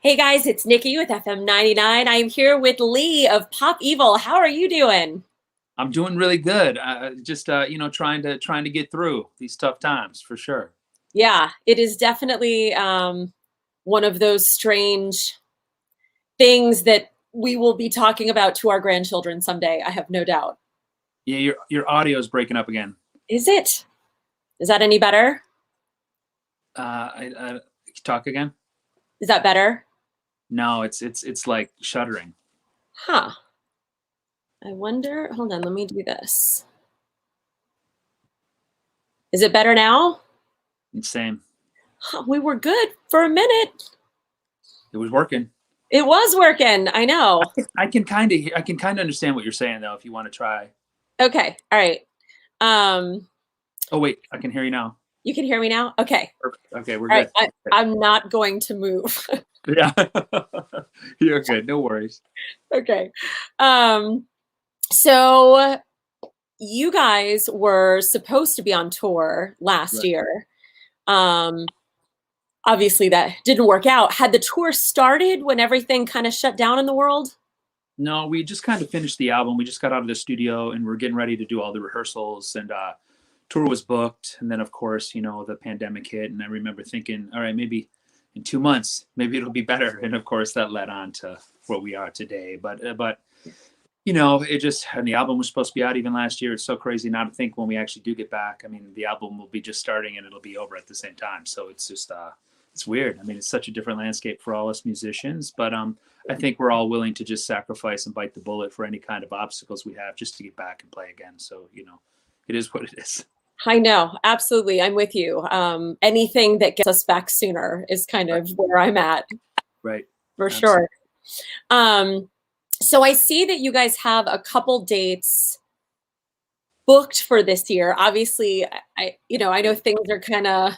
Hey guys, it's Nikki with FM99. I'm here with Leigh of Pop Evil. How are you doing? I'm doing really good. Just trying to get through these tough times for sure. Yeah, it is definitely one of those strange things that we will be talking about to our grandchildren someday. I have no doubt. Yeah, your audio is breaking up again. Is it? Is that any better? Talk again. Is that better? No, it's like shuddering. Huh. I wonder. Hold on, let me do this. Is it better now? Same. Huh, we were good for a minute. It was working. It was working. I know. I can kind of understand what you're saying though. If you want to try. Okay. All right. Um, Oh wait, I can hear you now. you can hear me now? Okay. Perfect. Okay, we're All right. good. I'm not going to move. Yeah, you're good. No worries. Okay. Um, so you guys were supposed to be on tour last Right. year. Um, obviously that didn't work out. Had the tour started when everything kind of shut down in the world? No, we just kind of finished the album. We just got out of the studio and we're getting ready to do all the rehearsals and tour was booked. And then of course, the pandemic hit and I remember thinking, all right, maybe in 2 months, maybe it'll be better. And of course that led on to where we are today. But it just, and the album was supposed to be out even last year. It's so crazy now to think when we actually do get back. I mean, the album will be just starting and it'll be over at the same time. So it's just, it's weird. I mean, it's such a different landscape for all us musicians, but I think we're all willing to just sacrifice and bite the bullet for any kind of obstacles we have just to get back and play again. So, it is what it is. I know, absolutely. I'm with you. Anything that gets us back sooner is kind Right. of where I'm at Right. for Absolutely. sure. So I see that you guys have a couple dates booked for this year. Obviously, I know things are kind of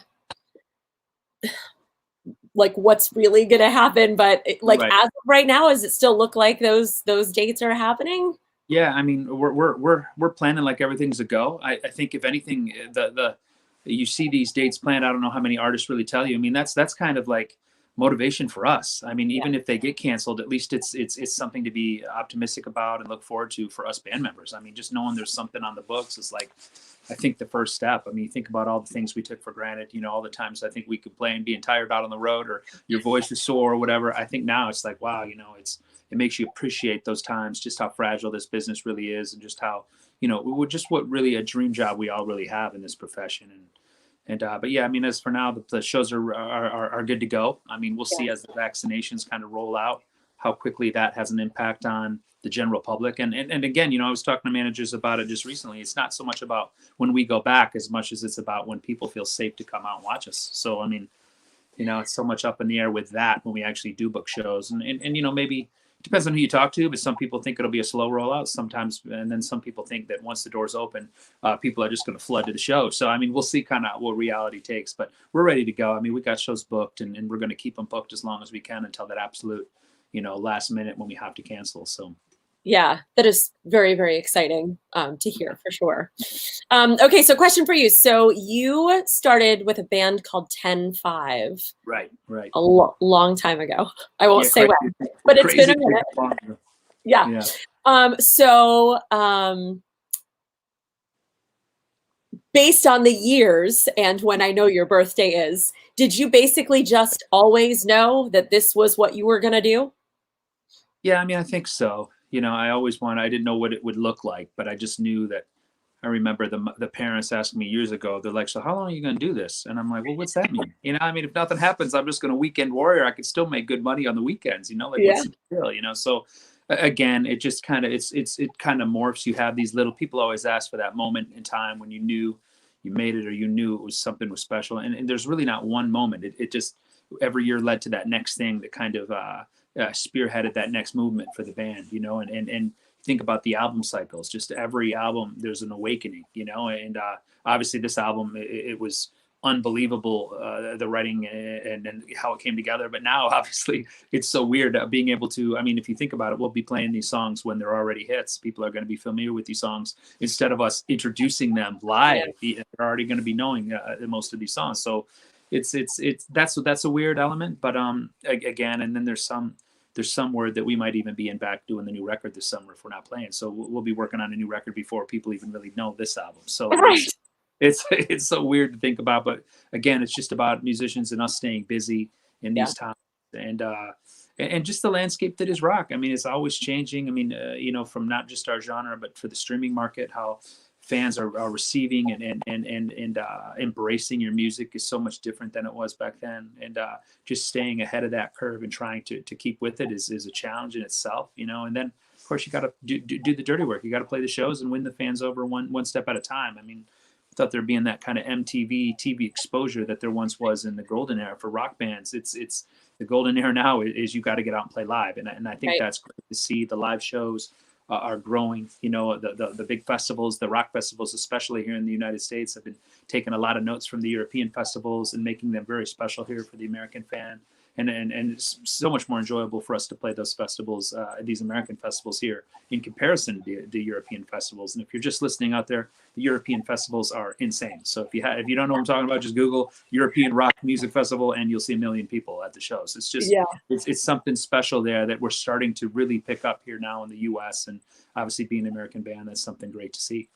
like what's really going to happen, but like Right. as of right now, does it still look like those dates are happening? Yeah. I mean, we're planning like everything's a go. I think if anything, the you see these dates planned. I don't know how many artists really tell you. I mean, that's kind of like motivation for us. I mean, Yeah. even if they get canceled, at least it's something to be optimistic about and look forward to for us band members. I mean, just knowing there's something on the books is like, I think the first step. I mean, you think about all the things we took for granted. All the times I think we could play and being tired out on the road, or your voice is sore or whatever. I think now it's like, wow, it makes you appreciate those times, just how fragile this business really is, and just how just what really a dream job we all really have in this profession. But yeah, I mean, as for now, the shows are good to go. I mean, we'll see as the vaccinations kind of roll out how quickly that has an impact on the general public. And again, I was talking to managers about it just recently. It's not so much about when we go back as much as it's about when people feel safe to come out and watch us. So I mean, it's so much up in the air with that when we actually do book shows. And maybe it depends on who you talk to, but some people think it'll be a slow rollout sometimes. And then some people think that once the doors open, people are just going to flood to the show. So, I mean, we'll see kind of what reality takes, but we're ready to go. I mean, we got shows booked and we're going to keep them booked as long as we can until that absolute, last minute when we have to cancel. So. Yeah, that is very, very exciting to hear for sure. Okay, so question for you. So you started with a band called 10-5 Right. a long time ago. I won't Yeah. say when, but it's been a Crazy. minute. Yeah. Yeah. So based on the years and when I know your birthday is, did you basically just always know that this was what you were going to do? Yeah, I mean, I think so. I didn't know what it would look like, but I just knew that. I remember the parents asking me years ago, they're like, so how long are you going to do this? And I'm like, well, what's that mean? I mean, if nothing happens, I'm just going to weekend warrior. I could still make good money on the weekends, like Yeah. what's the deal? So again, it just kind of, it kind of morphs. You have these little people always ask for that moment in time when you knew you made it or you knew it was something was special. And there's really not one moment. It just every year led to that next thing that kind of spearheaded that next movement for the band, and think about the album cycles. Just every album, there's an awakening, and obviously this album, it was unbelievable, the writing and how it came together. But now, obviously, it's so weird being able to. I mean, if you think about it, we'll be playing these songs when they're already hits. People are going to be familiar with these songs instead of us introducing them live. Yeah. They're already going to be knowing most of these songs. So it's that's a weird element, but again, and then there's some word that we might even be in back doing the new record this summer if we're not playing. So we'll be working on a new record before people even really know this album. So Right. it's so weird to think about, but again, it's just about musicians and us staying busy in these times, and just the landscape that is rock. I mean, it's always changing. I mean, from not just our genre, but for the streaming market, how fans are receiving and embracing your music is so much different than it was back then. And just staying ahead of that curve and trying to keep with it is a challenge in itself, And then of course you got to do the dirty work. You got to play the shows and win the fans over one step at a time. I mean, without there being that kind of MTV TV exposure that there once was in the golden era for rock bands, it's the golden era now is you got to get out and play live. And I think that's great to see. The live shows are growing. The big festivals, the rock festivals, especially here in the United States, have been taking a lot of notes from the European festivals and making them very special here for the American fan. And it's so much more enjoyable for us to play those festivals, these American festivals here, in comparison to the European festivals. And if you're just listening out there, the European festivals are insane. So if you don't know what I'm talking about, just Google European Rock Music Festival, and you'll see 1 million people at the shows. It's just it's something special there that we're starting to really pick up here now in the U.S. And obviously, being an American band, that's something great to see.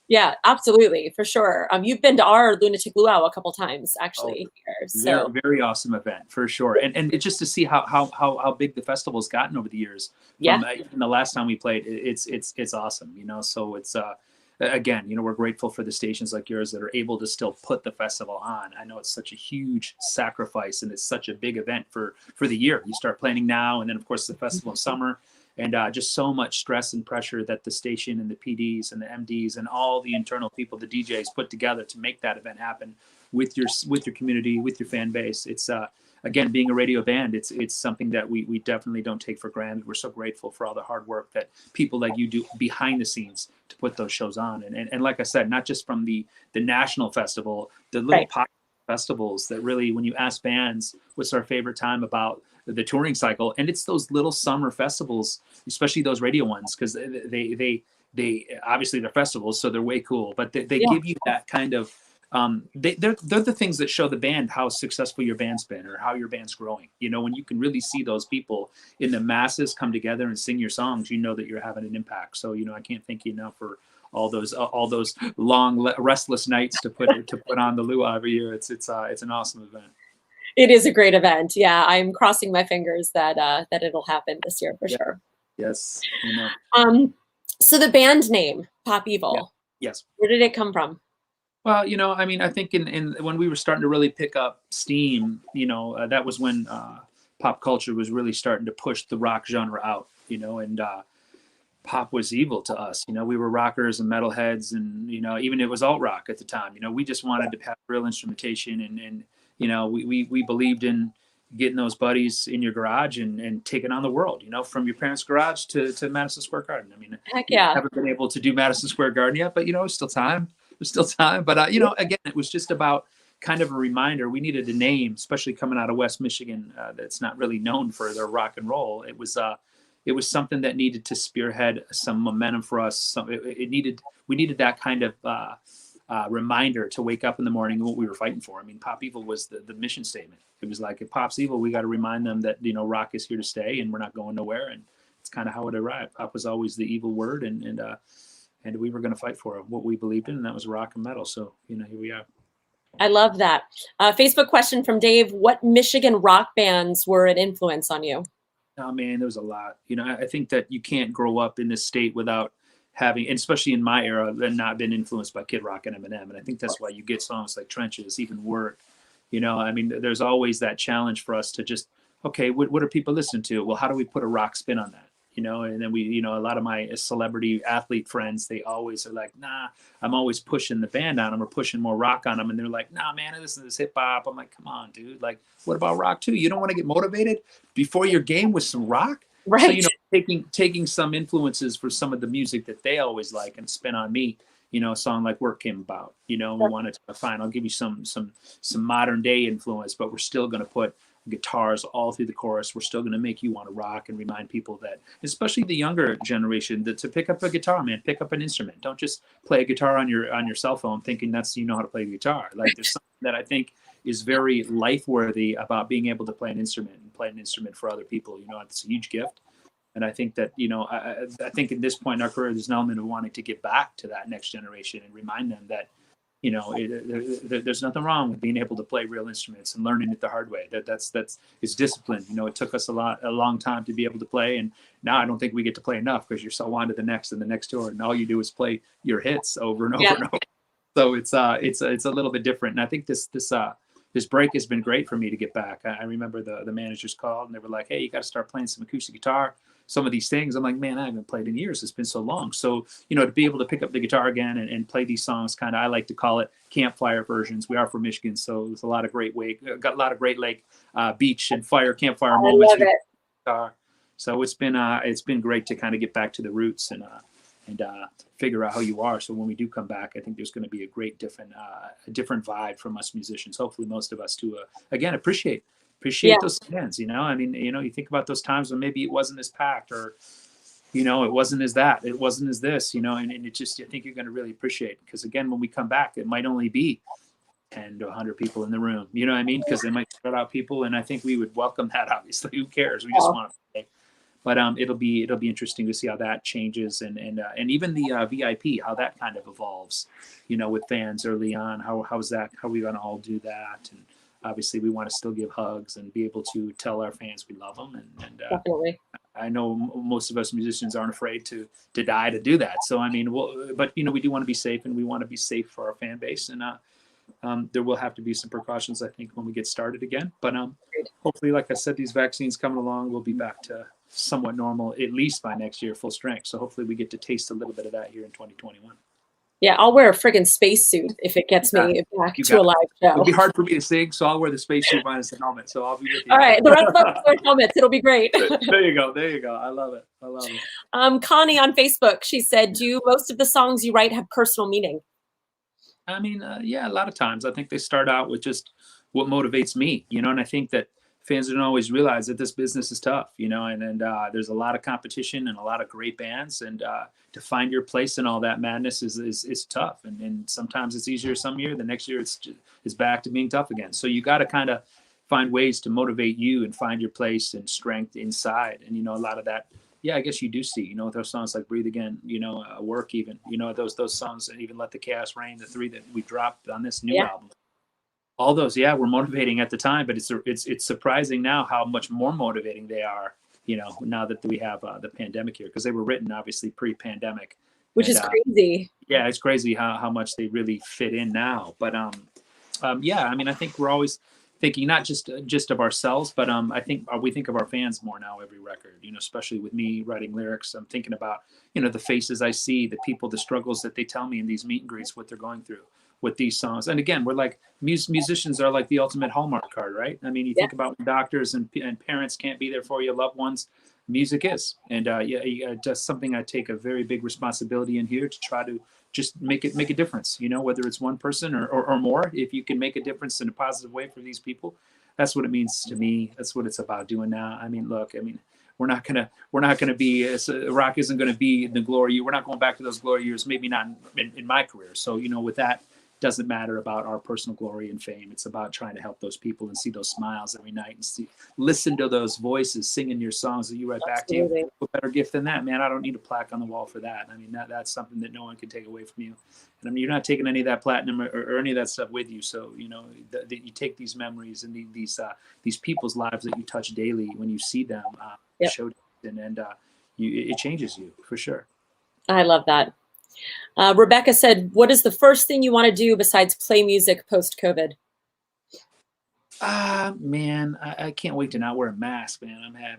Yeah, absolutely, for sure. You've been to our Lunatic Luau a couple times, actually. Here, so. Very awesome event, for sure. And it's just to see how big the festival's gotten over the years. From, even the last time we played, it's awesome. So it's again, we're grateful for the stations like yours that are able to still put the festival on. I know it's such a huge sacrifice, and it's such a big event for the year. You start planning now, and then of course the festival in summer. And just so much stress and pressure that the station and the PDs and the MDs and all the internal people, the DJs, put together to make that event happen with your community, with your fan base. It's again, being a radio band, it's something that we definitely don't take for granted. We're so grateful for all the hard work that people like you do behind the scenes to put those shows on. And like I said, not just from the national festival, the little pop festivals that really, when you ask bands what's our favorite time about the touring cycle, and it's those little summer festivals, especially those radio ones, because they obviously they're festivals, so they're way cool, but they give you that kind of they're the things that show the band how successful your band's been or how your band's growing. When you can really see those people in the masses come together and sing your songs, that you're having an impact. So I can't thank you enough for all those long restless nights to put on the luau every year. It's an awesome event. It is a great event. Yeah, I'm crossing my fingers that it'll happen this year for sure. Yes. So the band name, Pop Evil. Yes. Where did it come from? Well, I think in when we were starting to really pick up steam, that was when pop culture was really starting to push the rock genre out, and pop was evil to us. We were rockers and metalheads, and even it was alt rock at the time. We just wanted to have real instrumentation, and we believed in getting those buddies in your garage and taking on the world, from your parents' garage to Madison Square Garden. I mean, heck yeah. I haven't been able to do Madison Square Garden yet, but there's still time. But again, it was just about kind of a reminder. We needed a name, especially coming out of West Michigan, that's not really known for their rock and roll. It was something that needed to spearhead some momentum for us. We needed that kind of reminder to wake up in the morning and what we were fighting for. I mean, Pop Evil was the mission statement. It was like, if pop's evil, we got to remind them that rock is here to stay and we're not going nowhere. And it's kind of how it arrived. Pop was always the evil word, and we were going to fight for what we believed in, and that was rock and metal. So here we are. I love that. Facebook question from Dave: what Michigan rock bands were an influence on you? Oh man, there was a lot. I think that you can't grow up in this state without having, and especially in my era, and not been influenced by Kid Rock and Eminem. And I think that's why you get songs like Trenches, even Work. There's always that challenge for us to just, okay, what are people listening to? Well, how do we put a rock spin on that? And then we, a lot of my celebrity athlete friends, they always are like, nah, I'm always pushing the band on them or pushing more rock on them. And they're like, nah, man, I listen to this hip hop. I'm like, come on, dude. Like, what about rock too? You don't want to get motivated before your game with some rock? Right. So, taking some influences for some of the music that they always like and spin on me, a song like Work came about, we wanted to fine, I'll give you some modern day influence, but we're still going to put guitars all through the chorus. We're still going to make you want to rock and remind people that, especially the younger generation, that to pick up a guitar, man, pick up an instrument. Don't just play a guitar on your cell phone thinking that's, how to play a guitar. Like, there's something that I think is very life worthy about being able to play an instrument and play an instrument for other people. You know, it's a huge gift. And I think that, you know, I think at this point in our career, there's an element of wanting to give back to that next generation and remind them that, you know, there's nothing wrong with being able to play real instruments and learning it the hard way. That's it's discipline. You know, it took us a long time to be able to play, and now I don't think we get to play enough because you're so on to the next and the next tour, and all you do is play your hits over and over and over. So it's a little bit different. And I think this break has been great for me to get back. I remember the managers called and they were like, "Hey, you got to start playing some acoustic guitar, some of these things." I'm like, man, I haven't played in years. It's been so long. So, you know, to be able to pick up the guitar again and play these songs, kind of, I like to call it campfire versions. We are from Michigan, so there's a lot of great got a lot of great lake, beach and campfire moments. I love it. So it's been great to kind of get back to the roots and figure out how you are. So when we do come back, I think there's going to be a great different vibe from us musicians. Hopefully most of us to again appreciate those fans. You know, I mean, you know, you think about those times when maybe it wasn't as packed, or, you know, it wasn't as it wasn't as this, you know, and it just, I think you're going to really appreciate, because again, when we come back, it might only be 10 to 100 people in the room, you know what I mean? Because they might spread out people, and I think we would welcome that. Obviously, who cares? We just want to play. But it'll be interesting to see how that changes, and even the VIP, how that kind of evolves, you know, with fans early on. How's that? How are we going to all do that? And obviously, we want to still give hugs and be able to tell our fans we love them. And Definitely. I know most of us musicians aren't afraid to die to do that. So I mean, but you know, we do want to be safe, and we want to be safe for our fan base. And there will have to be some precautions, I think, when we get started again. But hopefully, like I said, these vaccines coming along, we'll be back to somewhat normal, at least by next year, full strength. So hopefully we get to taste a little bit of that here in 2021. Yeah, I'll wear a friggin' spacesuit if it gets me back to a live show. It'll be hard for me to sing, so I'll wear the spacesuit minus the helmet. So I'll be with you. All right, the rest of us wear helmets. It'll be great. There you go. I love it. Connie on Facebook, she said, "Do most of the songs you write have personal meaning?" I mean, yeah, a lot of times I think they start out with just what motivates me, you know, and I think that fans don't always realize that this business is tough, you know, and there's a lot of competition and a lot of great bands, and to find your place in all that madness is tough, and sometimes it's easier some year, the next year it's back to being tough again. So you got to kind of find ways to motivate you and find your place and strength inside, and you know, a lot of that, yeah, I guess you do see, you know, with those songs like Breathe Again, you know, Work, even, you know, those songs, and even Let the Chaos Reign, the 3 that we dropped on this new album. All those, were motivating at the time, but it's surprising now how much more motivating they are, you know, now that we have the pandemic here, because they were written obviously pre-pandemic, which is crazy. Yeah, it's crazy how much they really fit in now. But yeah, I mean, I think we're always thinking not just of ourselves, but I think we think of our fans more now every record, you know, especially with me writing lyrics. I'm thinking about, you know, the faces I see, the people, the struggles that they tell me in these meet and greets, what they're going through with these songs. And again, we're like, musicians are like the ultimate Hallmark card, right? I mean, you think about when doctors and parents can't be there for you, loved ones, music is. And just something I take a very big responsibility in here to try to just make a difference, you know, whether it's one person or more. If you can make a difference in a positive way for these people, that's what it means to me. That's what it's about doing now. I mean, look, I mean, we're not gonna be, rock isn't gonna be in the glory. We're not going back to those glory years, maybe not in my career. So, you know, with that, doesn't matter about our personal glory and fame. It's about trying to help those people and see those smiles every night, and listen to those voices singing your songs that you write back to you. What better gift than that, man? I don't need a plaque on the wall for that. I mean, that's something that no one can take away from you. And I mean, you're not taking any of that platinum or any of that stuff with you. So, you know, you take these memories and these people's lives that you touch daily when you see them show, and it changes you for sure. I love that. Rebecca said, "What is the first thing you want to do besides play music post-COVID?" Man, I can't wait to not wear a mask, man. I've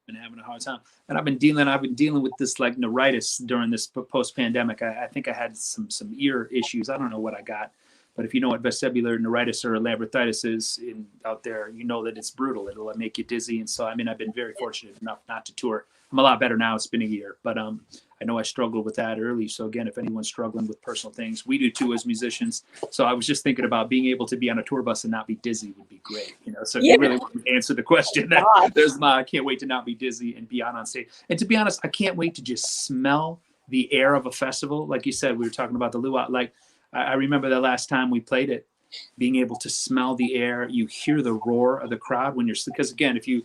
been having a hard time, and I've been dealing with this like neuritis during this post-pandemic. I think I had some ear issues. I don't know what I got, but if you know what vestibular neuritis or labyrinthitis is out there, you know that it's brutal. It'll make you dizzy, and so I mean, I've been very fortunate enough not to tour. I'm a lot better now. It's been a year, but I know I struggled with that early. So again, if anyone's struggling with personal things, we do too as musicians. So I was just thinking about being able to be on a tour bus and not be dizzy would be great. You know, so if you really want to answer the question, I can't wait to not be dizzy and be out on stage. And to be honest, I can't wait to just smell the air of a festival. Like you said, we were talking about the luau. Like I remember the last time we played it, being able to smell the air. You hear the roar of the crowd when you're, because again, if you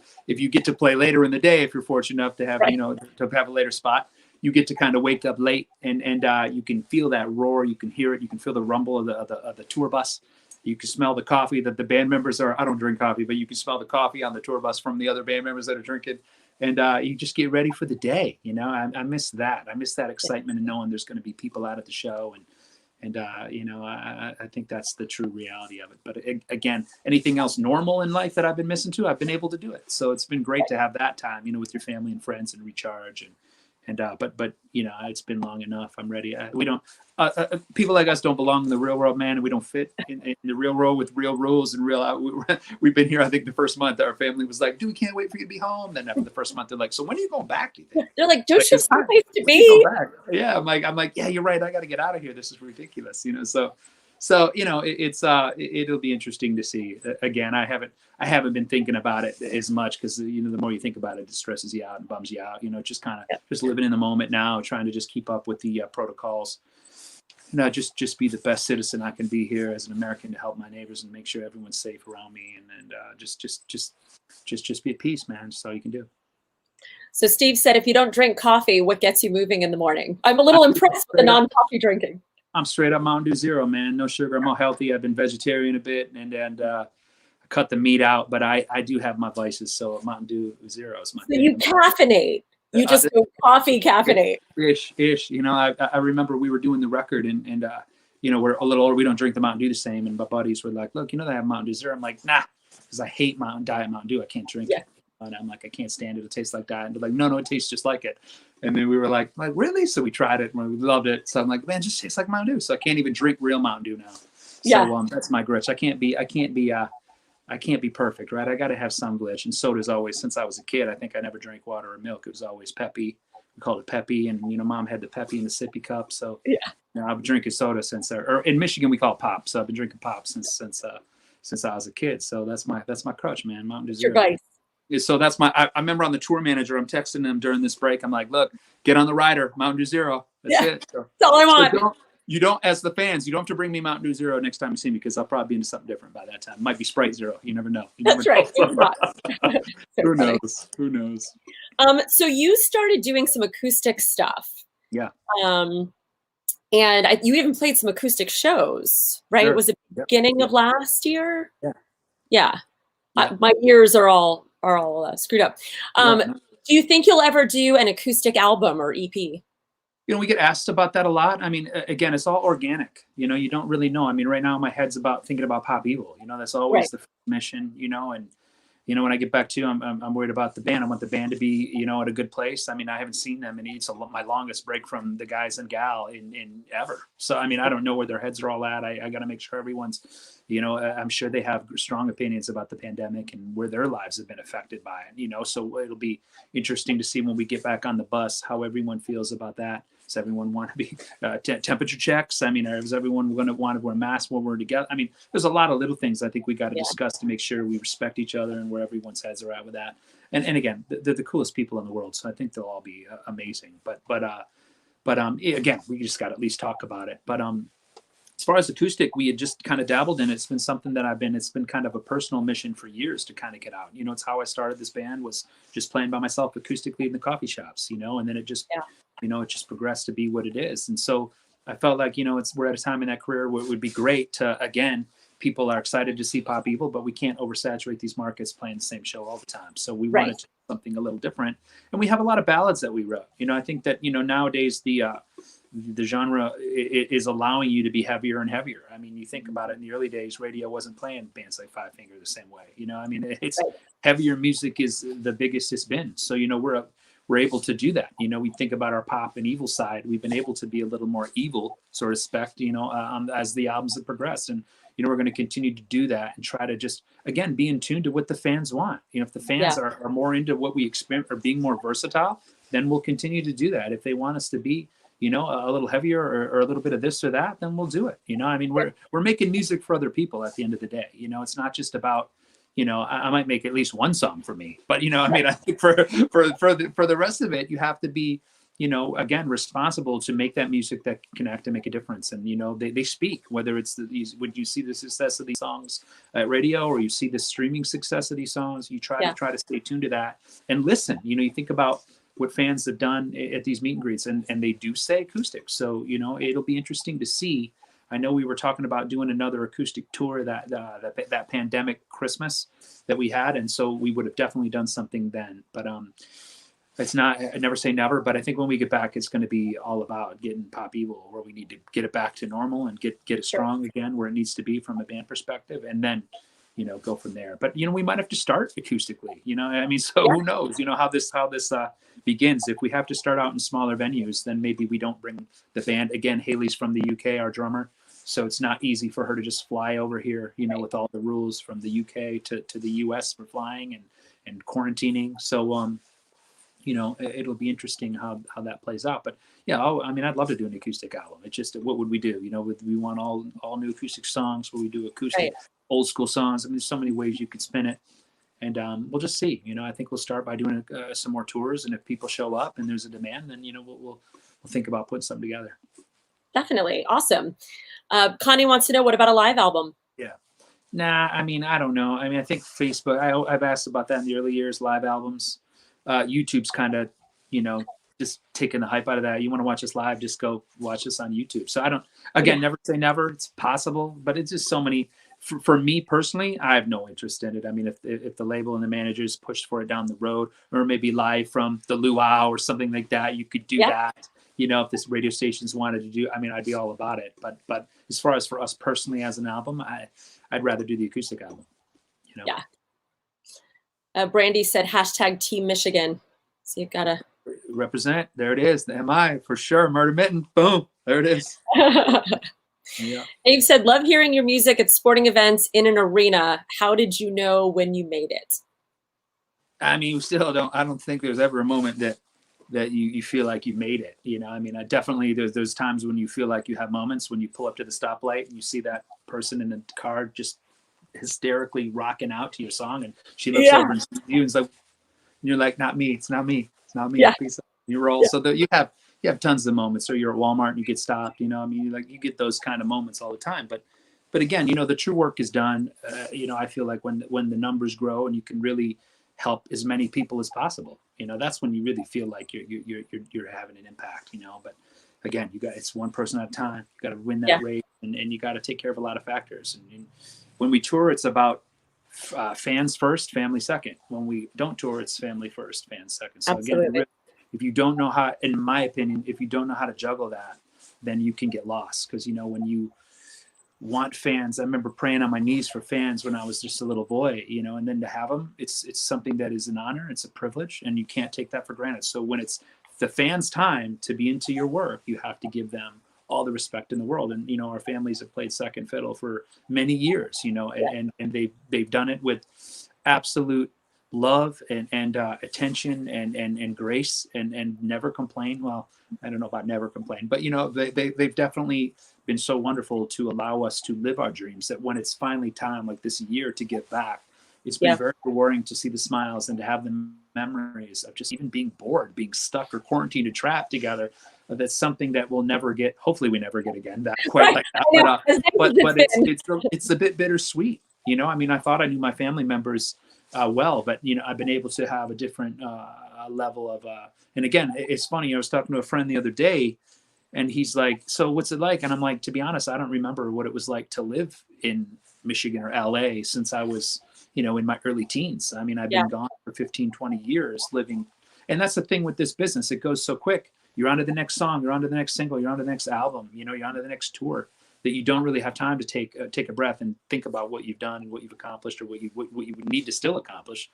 get to play later in the day, if you're fortunate enough to have, Right. you know, to have a later spot, you get to kind of wake up late, and you can feel that roar, you can hear it, you can feel the rumble of the tour bus. You can smell the coffee that the band members are. I don't drink coffee, but you can smell the coffee on the tour bus from the other band members that are drinking. And you just get ready for the day. You know, I miss that. I miss that excitement of knowing there's going to be people out at the show. And you know, I think that's the true reality of it. But again, anything else normal in life that I've been missing too, I've been able to do it. So it's been great to have that time, you know, with your family and friends and recharge. But you know, it's been long enough. I'm ready. We don't. People like us don't belong in the real world, man. And we don't fit in the real world with real rules and real. We've been here. I think the first month, our family was like, "Dude, we can't wait for you to be home." Then after the first month, they're like, "So when are you going back? Do you think?" They're like, "Don't Like, you have someplace to be?" Yeah, I'm like, yeah, you're right. I got to get out of here. This is ridiculous, you know. So you know, it'll be interesting to see. Again, I haven't been thinking about it as much because, you know, the more you think about it, it stresses you out and bums you out. You know, just kind of just living in the moment now, trying to just keep up with the protocols. You know, just be the best citizen I can be here as an American to help my neighbors and make sure everyone's safe around me, and just be at peace, man. That's all you can do. So Steve said, if you don't drink coffee, what gets you moving in the morning? I'm a little impressed with the non-coffee drinking. I'm straight up Mountain Dew Zero, man. No sugar. I'm all healthy. I've been vegetarian a bit, and I cut the meat out, but I do have my vices. So Mountain Dew Zero is my thing. So you caffeinate. You just go coffee caffeinate. Ish. You know, I remember we were doing the record, and you know, we're a little older. We don't drink the Mountain Dew the same. And my buddies were like, "Look, you know, they have Mountain Dew Zero." I'm like, "Nah," because I hate Diet Mountain Dew. I can't drink it. And I'm like, I can't stand it. It tastes like that. And they're like, no, it tastes just like it. And then we were like, really? So we tried it and we loved it. So I'm like, man, it just tastes like Mountain Dew. So I can't even drink real Mountain Dew now. So that's my glitch. I can't be perfect, right? I got to have some glitch. And soda's always, since I was a kid, I think I never drank water or milk. It was always Peppy. We called it Peppy. And, you know, mom had the Peppy in the sippy cup. So you know, I've been drinking soda since, or in Michigan, we call it pop. So I've been drinking pop since I was a kid. So that's my crutch, man. Mountain Dew Zero. Your vice. So that's I remember on the tour manager, I'm texting him during this break. I'm like, look, get on the rider, Mountain Dew Zero. That's it. So, that's all I want. So you don't, as the fans, you don't have to bring me Mountain Dew Zero next time you see me, because I'll probably be into something different by that time. It might be Sprite Zero. You never know. That's right. It's not. Who knows? Who knows? So you started doing some acoustic stuff. Yeah. And you even played some acoustic shows, right? Sure. Was it beginning of last year? Yeah. My ears are all screwed up. Do you think you'll ever do an acoustic album or EP? You know, we get asked about that a lot. I mean, again, it's all organic. You know, you don't really know. I mean, right now my head's thinking about Pop Evil. You know, that's always the mission. You know, and you know, when I get back to, I'm worried about the band. I want the band to be, you know, at a good place. I mean, I haven't seen them, and it's my longest break from the guys and gal in ever. So, I mean, I don't know where their heads are all at. I got to make sure everyone's, you know, I'm sure they have strong opinions about the pandemic and where their lives have been affected by it, you know, so it'll be interesting to see when we get back on the bus, how everyone feels about that. Does everyone want to be temperature checks? I mean, is everyone going to want to wear masks when we're together? I mean, there's a lot of little things I think we got to discuss to make sure we respect each other and where everyone's heads are at with that. And again, they're the coolest people in the world, so I think they'll all be amazing. But again, we just got to at least talk about it. But as far as acoustic, we had just kind of dabbled in it. It's been something that it's been kind of a personal mission for years to kind of get out. You know, it's how I started this band, was just playing by myself acoustically in the coffee shops, you know, and then it just, you know, it just progressed to be what it is. And so I felt like, you know, we're at a time in that career where it would be great to, again, people are excited to see Pop Evil, but we can't oversaturate these markets playing the same show all the time. So we wanted to do something a little different. And we have a lot of ballads that we wrote. You know, I think that, you know, nowadays the genre is allowing you to be heavier and heavier. I mean, you think about it, in the early days, radio wasn't playing bands like Five Finger the same way. You know, I mean, it's heavier music is the biggest it's been. So, you know, we're able to do that. You know, we think about our pop and evil side. We've been able to be a little more evil, sort of spec, you know, as the albums have progressed. And, you know, we're going to continue to do that and try to just, again, be in tune to what the fans want. You know, if the fans are more into what we experience or being more versatile, then we'll continue to do that. If they want us to be, you know, a little heavier or a little bit of this or that, then we'll do it. You know, I mean, we're making music for other people at the end of the day. You know, it's not just about, you know, I might make at least one song for me, but, you know, I mean, I think for the rest of it, you have to be, you know, again, responsible to make that music that connect and make a difference. And, you know, they speak, whether it's when you see the success of these songs at radio, or you see the streaming success of these songs, you try to stay tuned to that and listen. You know, you think about what fans have done at these meet and greets, and they do say acoustic. So, you know, it'll be interesting to see. I know we were talking about doing another acoustic tour that pandemic Christmas that we had. And so we would have definitely done something then, but, it's not, I never say never, but I think when we get back, it's going to be all about getting Pop Evil, where we need to get it back to normal and get it strong again, where it needs to be from a band perspective, and then, you know, go from there. But, you know, we might have to start acoustically, you know, I mean, so who knows, you know, how this begins. If we have to start out in smaller venues, then maybe we don't bring the band. Again, Haley's from the UK, our drummer. So it's not easy for her to just fly over here, you know, with all the rules from the UK to the US for flying and quarantining. So, you know, it'll be interesting how that plays out. But yeah, I mean, I'd love to do an acoustic album. It's just, what would we do? You know, we want all new acoustic songs, where we do acoustic old school songs. I mean, there's so many ways you could spin it, and we'll just see. You know, I think we'll start by doing some more tours, and if people show up and there's a demand, then, you know, we'll think about putting something together. Definitely. Awesome. Connie wants to know, what about a live album? Yeah. Nah, I mean, I don't know. I mean, I think Facebook, I've asked about that in the early years, live albums. YouTube's kind of, you know, just taking the hype out of that. You want to watch us live, just go watch us on YouTube. So I don't, again, never say never. It's possible, but it's just so many. For me personally, I have no interest in it. I mean, if the label and the managers pushed for it down the road, or maybe live from the luau or something like that, you could do that. You know, if this radio stations wanted to do, I mean, I'd be all about it. But as far as for us personally as an album, I'd rather do the acoustic album. You know? Yeah. Brandy said hashtag Team Michigan. So you gotta represent. There it is. The MI for sure. Murder Mitten. Boom. There it is. Yeah. Abe said, love hearing your music at sporting events in an arena. How did you know when you made it? I mean, I don't think there's ever a moment that you feel like you made it. You know, I mean, I definitely, there's times when you feel like you have moments when you pull up to the stoplight and you see that person in the car just hysterically rocking out to your song, and she looks over and sees you and you're like, not me, it's not me. Yeah. You roll. So that you have tons of moments, or you're at Walmart and you get stopped, you know, I mean, like, you get those kind of moments all the time. But again, you know, the true work is done. You know, I feel like when the numbers grow and you can really help as many people as possible, you know, that's when you really feel like you're having an impact, you know. But again, it's one person at a time. You got to win that race, and you got to take care of a lot of factors. And when we tour, it's about fans first, family second. When we don't tour, it's family first, fans second. So again, if you don't know how, in my opinion, if you don't know how to juggle that, then you can get lost. Because, you know, when you want fans, I remember praying on my knees for fans when I was just a little boy, you know, and then to have them, it's something that is an honor, it's a privilege, and you can't take that for granted. So when it's the fans' time to be into your work, you have to give them all the respect in the world. And, you know, our families have played second fiddle for many years, you know, and they've done it with absolute love and attention and grace and never complain. Well, I don't know about never complain, but, you know, they've definitely been so wonderful to allow us to live our dreams, that when it's finally time, like this year, to give back, it's been very rewarding to see the smiles and to have the memories of just even being bored, being stuck or quarantined or trapped together. That's something that we'll never get. Hopefully we never get again, that quite like that. But it's a bit bittersweet. You know, I mean, I thought I knew my family members well, but, you know, I've been able to have a different level of, and again, it's funny. I was talking to a friend the other day, and he's like, so what's it like? And I'm like, to be honest, I don't remember what it was like to live in Michigan or LA since I was, you know, in my early teens. I mean, I've been gone for 15, 20 years living. And that's the thing with this business. It goes so quick. You're on to the next song, you're on to the next single, you're on to the next album, you know, you're on to the next tour, that you don't really have time to take a breath and think about what you've done and what you've accomplished, or what you would need to still accomplish.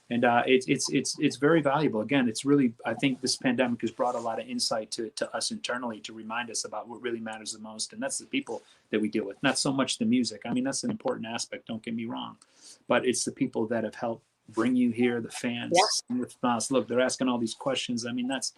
And it's very valuable. Again, it's really, I think this pandemic has brought a lot of insight to us internally, to remind us about what really matters the most. And that's the people that we deal with, not so much the music. I mean, that's an important aspect, don't get me wrong, but it's the people that have helped bring you here, the fans. With us, look, they're asking all these questions. I mean, that's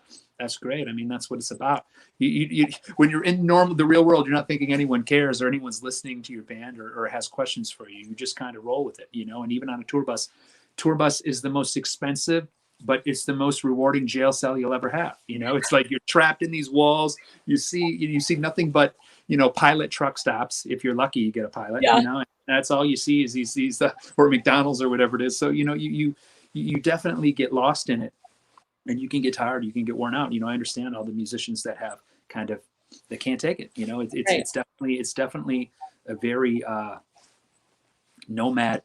great. I mean, that's what it's about. You when you're in the real world, you're not thinking anyone cares or anyone's listening to your band or has questions for you. You just kind of roll with it, you know. And even on a tour bus is the most expensive but it's the most rewarding jail cell you'll ever have. You know, it's like you're trapped in these walls. You see nothing but, you know, pilot truck stops. If you're lucky, you get a pilot. Yeah. You know, and that's all you see is these or McDonald's or whatever it is. So you know, you definitely get lost in it, and you can get tired. You can get worn out. You know, I understand all the musicians that have kind of that can't take it. You know, it's definitely a very nomad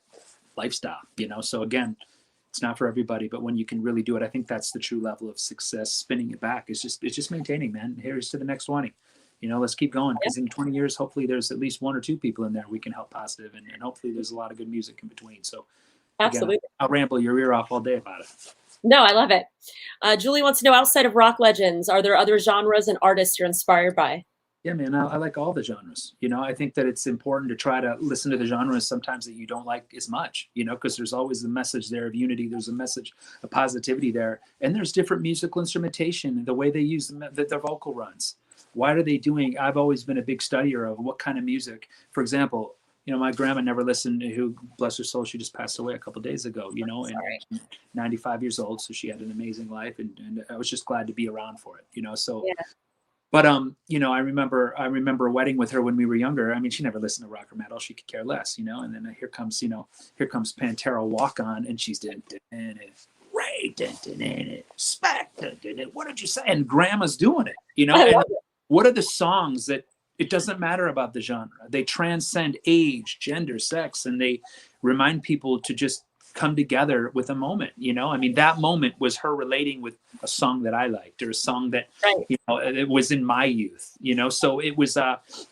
lifestyle. You know, so again, it's not for everybody, but when you can really do it, I think that's the true level of success. Spinning it back it's just maintaining, man. Here's to the next 20. You know, let's keep going, because in 20 years, hopefully there's at least 1 or 2 people in there we can help positive, and hopefully there's a lot of good music in between. So Absolutely. again, I'll ramble your ear off all day about it. No, I love it. Julie wants to know, outside of rock legends, are there other genres and artists you're inspired by? Yeah, man, I like all the genres. You know, I think that it's important to try to listen to the genres sometimes that you don't like as much, you know, because there's always the message there of unity. There's a message of positivity there. And there's different musical instrumentation, the way they use their vocal runs. What are they doing? I've always been a big studier of what kind of music. For example, you know, my grandma never listened to, who, bless her soul, she just passed away a couple of days ago, you know, and 95 years old. So she had an amazing life, and I was just glad to be around for it, you know, so. Yeah. But you know, I remember a wedding with her when we were younger. I mean, she never listened to rock or metal. She could care less, you know. And then here comes Pantera Walk On, and she's Ray, Spec, what did you say? And Grandma's doing it, you know. And what are the songs that it doesn't matter about the genre? They transcend age, gender, sex, and they remind people to just come together with a moment, you know. I mean, that moment was her relating with a song that I liked, or a song that you know, it was in my youth, you know. So it was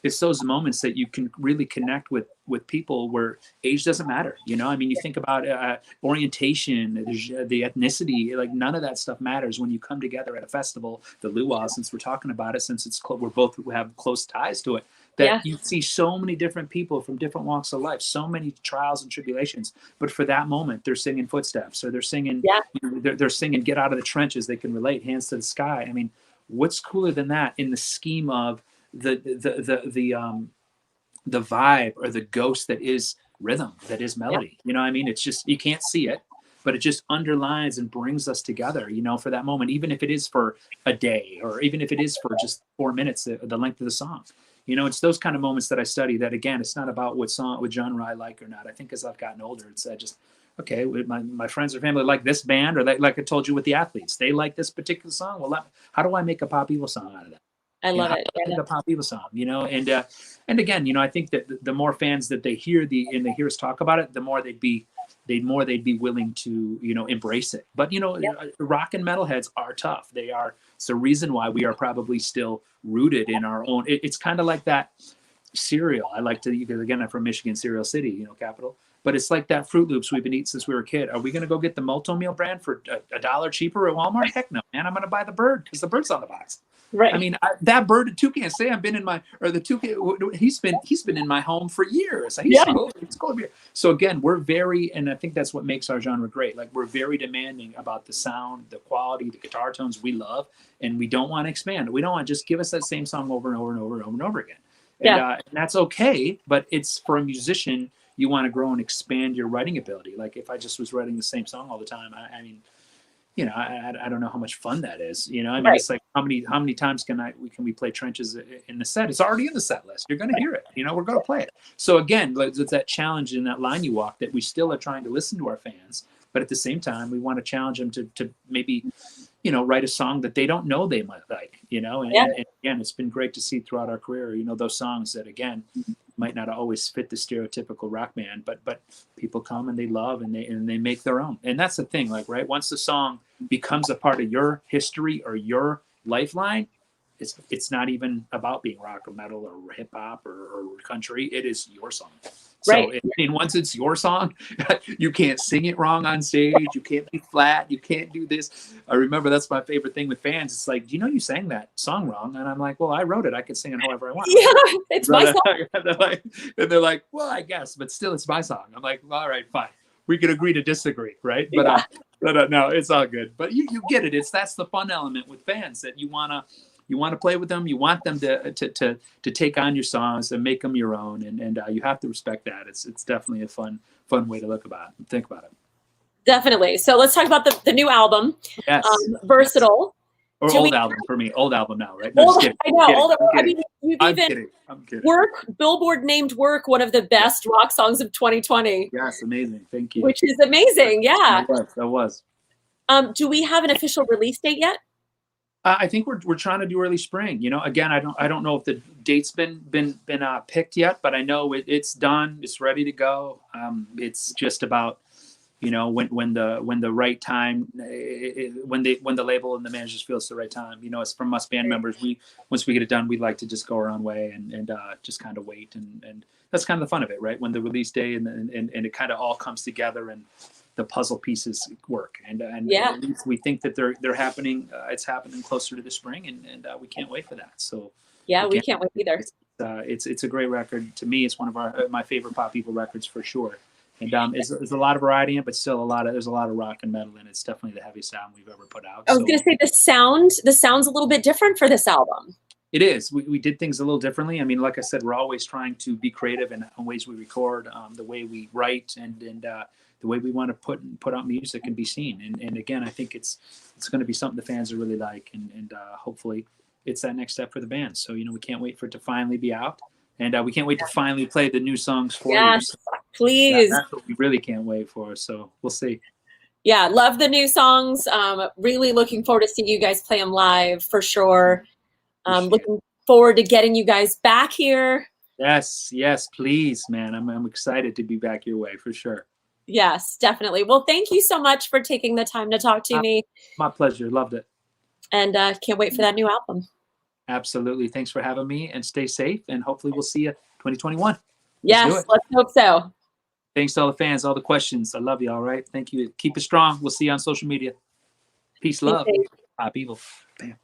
it's those moments that you can really connect with people where age doesn't matter, you know. I mean, you think about orientation, the ethnicity, like none of that stuff matters when you come together at a festival. The luau, since we're talking about it, since we have close ties to it, that you see so many different people from different walks of life, so many trials and tribulations, but for that moment they're singing Footsteps, or they're singing you know, they're singing Get Out of the Trenches. They can relate, Hands to the Sky. I mean, what's cooler than that in the scheme of the vibe or the ghost that is rhythm, that is melody? You know what I mean? It's just, you can't see it, but it just underlines and brings us together, you know, for that moment, even if it is for a day, or even if it is for just 4 minutes, the length of the song. You know, it's those kind of moments that I study. That, again, it's not about what genre I like or not. I think as I've gotten older, it's just, okay, my friends or family like this band, or like I told you with the athletes, they like this particular song. Well, how do I make a pop Evil song out of that? I love it. Make a pop Evil song, you know. And again, you know, I think that the more fans that they hear they hear us talk about it, the more they'd be willing to, you know, embrace it. But, you know, rock and metalheads are tough. They are. It's the reason why we are probably still rooted in our own. It's kind of like that cereal. I like to, because again, I'm from Michigan, Cereal City, you know, capital. But it's like that Fruit Loops we've been eating since we were a kid. Are we going to go get the Multi-Meal brand for $1 cheaper at Walmart? Heck no, man. I'm going to buy the bird, because the bird's on the box. Right. I mean, that bird, the toucan, say I've been in my, or the toucan, he's been in my home for years. It's cool here. So again, we're very, and I think that's what makes our genre great. Like, we're very demanding about the sound, the quality, the guitar tones we love, and we don't want to expand. We don't want to just give us that same song over and over and over and over and over again. And that's okay, but it's, for a musician, you want to grow and expand your writing ability. Like, if I just was writing the same song all the time, I mean, you know, I don't know how much fun that is. You know, I mean, it's like, how many times can we play Trenches in the set? It's already in the set list. You're going to hear it. You know, we're going to play it. So again, it's that challenge in that line you walk, that we still are trying to listen to our fans, but at the same time, we want to challenge them to maybe, you know, write a song that they don't know they might like. You know, and again, it's been great to see throughout our career, you know, those songs that, again, might not always fit the stereotypical rock band, but people come and they love, and they make their own. And that's the thing, like, right, once the song becomes a part of your history or your lifeline, it's not even about being rock or metal or hip hop or country. It is your song. So once it's your song, you can't sing it wrong on stage. You can't be flat. You can't do this. I remember that's my favorite thing with fans. It's like, do you know you sang that song wrong? And I'm like, well, I wrote it. I can sing it however I want. Yeah, it's my song. And they're like, well, I guess, but still, it's my song. I'm like, well, all right, fine. We can agree to disagree, right? But no, it's all good. But you get it. That's the fun element with fans, that you want to play with them. You want them to take on your songs and make them your own, and you have to respect that. It's definitely a fun way to think about it. Definitely. So let's talk about the new album, Yes. Versatile. Or Do old we- album for me. Old album now, right? No, Old, just kidding. I know. Kidding, Old, I'm I kidding. mean, you've I'm even kidding. I'm kidding. Billboard named Work one of the best rock songs of 2020. Yes, amazing. Thank you. Which is amazing. Yeah. That was. Do we have an official release date yet? I think we're trying to do early spring. You know, again, I don't know if the date's been picked yet, but I know it's done. It's ready to go. It's just about, you know, when the right time, when the label and the managers feel it's the right time. You know, it's from us band members. Once we get it done, we'd like to just go our own way and just kind of wait, and that's kind of the fun of it, right? When the release day and it kind of all comes together and the puzzle pieces work, and Yeah. we think that they're happening. It's happening closer to the spring, and we can't wait for that. So Yeah, again, we can't wait either. It's a great record. To me, it's one of my favorite pop people records for sure. And there's a lot of variety in it, but still there's a lot of rock and metal in it. It's definitely the heaviest album we've ever put out. I was going to say the sound's a little bit different for this album. It is. We did things a little differently. I mean, like I said, we're always trying to be creative in ways we record, the way we write, and the way we want to put out music and be seen. And again, I think it's going to be something the fans will really like, and hopefully it's that next step for the band. So, you know, we can't wait for it to finally be out. And we can't wait to finally play the new songs for you. Yes, please. That's what we really can't wait for. So we'll see. Yeah, love the new songs. Really looking forward to seeing you guys play them live for sure. Looking forward to getting you guys back here. Yes, please, man. I'm excited to be back your way for sure. Yes, definitely. Well, thank you so much for taking the time to talk to me. My pleasure. Loved it. And can't wait for that new album. Absolutely. Thanks for having me, and stay safe, and hopefully we'll see you 2021. Yes, let's hope so. Thanks to all the fans, all the questions. I love you. All right. Thank you. Keep it strong. We'll see you on social media. Peace, love. Pop evil. Bam.